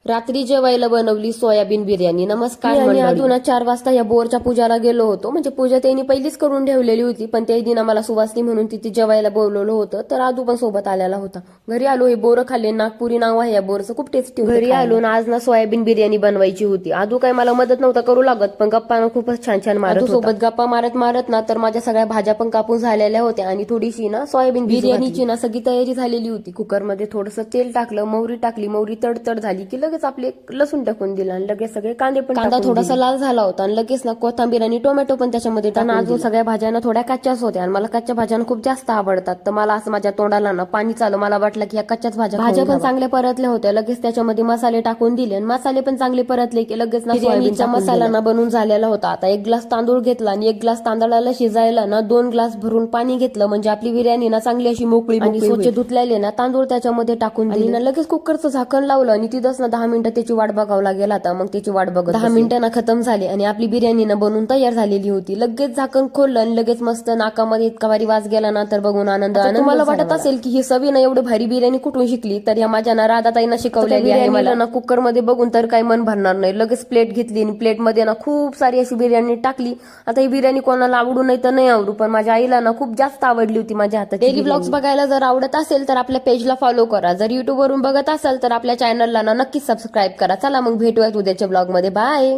रात्री जेवायला बनवली सोयाबीन बिर्याणी. नमस्कार मंडळी. अजून 4 वाजता या बोरच्या पूजाला गेलो होतो. म्हणजे पूजा त्यांनी पहिलीच करून ठेवलेली होती, पण त्या दिन आम्हाला सुवासनी म्हणून तिथे जेवायला बोलवलं होतं, तर आदू पण सोबत आलेला होता. घरी आलो, हे बोरं खाल्ले. नागपुरी नाव आहे या बोरचं, खूप टेस्टी. घरी आलो ना, आज ना सोयाबीन बिर्याणी बनवायची होती. आदू काय मला मदत नव्हता करू लागत, पण गप्पा खूपच छान छान मारत होता. सोबत गप्पा मारत मारत ना तर माझ्या सगळ्या भाज्या पण कापून झालेल्या होत्या आणि थोडीशी ना सोयाबीन बिर्याणीची ना सगळी तयारी झालेली होती. कुकरमध्ये थोडंसं तेल टाकलं, मोहरी टाकली, मोहरी तडतड झाली की लगेच आपले लसूण टाकून दिला आणि लगेच सगळे कांदे पण. कांदा थोडासा लाल झाला होता आणि लगेच ना कोथिंबीर आणि टोमॅटो पण त्याच्यामध्ये टाकून. अजून सगळ्या भाज्यांना थोड्या कच्च्याच होत्या आणि मला कच्च्या भाज्या खूप जास्त आवडतात, तर मला असं माझ्या तोंडाला ना पाणी चालू. मला वाटलं की या कच्च्याच भाज्या पण चांगल्या परतल्या होत्या. लगेच त्याच्यामध्ये मसाले टाकून दिले आणि मसाले पण चांगले परतले की लगेच ना बिर्याणीचा मसाला ना बनून झालेला होता. आता 1 ग्लास तांदूळ घेतला आणि 1 ग्लास तांदळाला शिजायला ना 2 ग्लास भरून पाणी घेतलं, म्हणजे आपली बिर्याणी ना चांगली अशी मोकळी आणि स्वच्छ धुतलेले ना तांदूळ त्याच्यामध्ये टाकून दिले ना लगेच कुकरचं झाकण लावलं आणि तिथंच ना 10 मिनिटं त्याची वाट बघावं लागेल. आता मग त्याची वाट बघत 10 मिनिटं ना खतम झाली आणि आपली बिर्याणी ना बनून तयार झालेली होती. लगेच झाकण खोललं आणि लगेच मस्त नाकामध्ये इतका भारी वास गेला ना, तर बघून आनंद. तुम्हाला वाटत असेल की ही सवी ना एवढी भारी बिर्याणी कुठून शिकली, तर या माझ्या ना राधाताईंना शिकवलेली आहे. मला ना कुकर मध्ये बघून तर काही मन भरणार नाही. लगेच प्लेट घेतली आणि प्लेट मध्ये ना खूप सारी अशी बिर्याणी टाकली. आता ही बिर्याणी कोणाला आवडू नाही तर नाही आवडू, पण माझ्या आईला ना खूप जास्त आवडली होती माझ्या हाताची. डेली ब्लॉग्स बघायला जर आवडत असेल तर आपल्या पेजला फॉलो करा. जर युट्यूब वरून बघत असाल तर आपल्या चॅनलला ना नक्कीच सबस्क्राईब करा. चला मग भेटूयात उद्याच्या ब्लॉग मध्ये. बाय.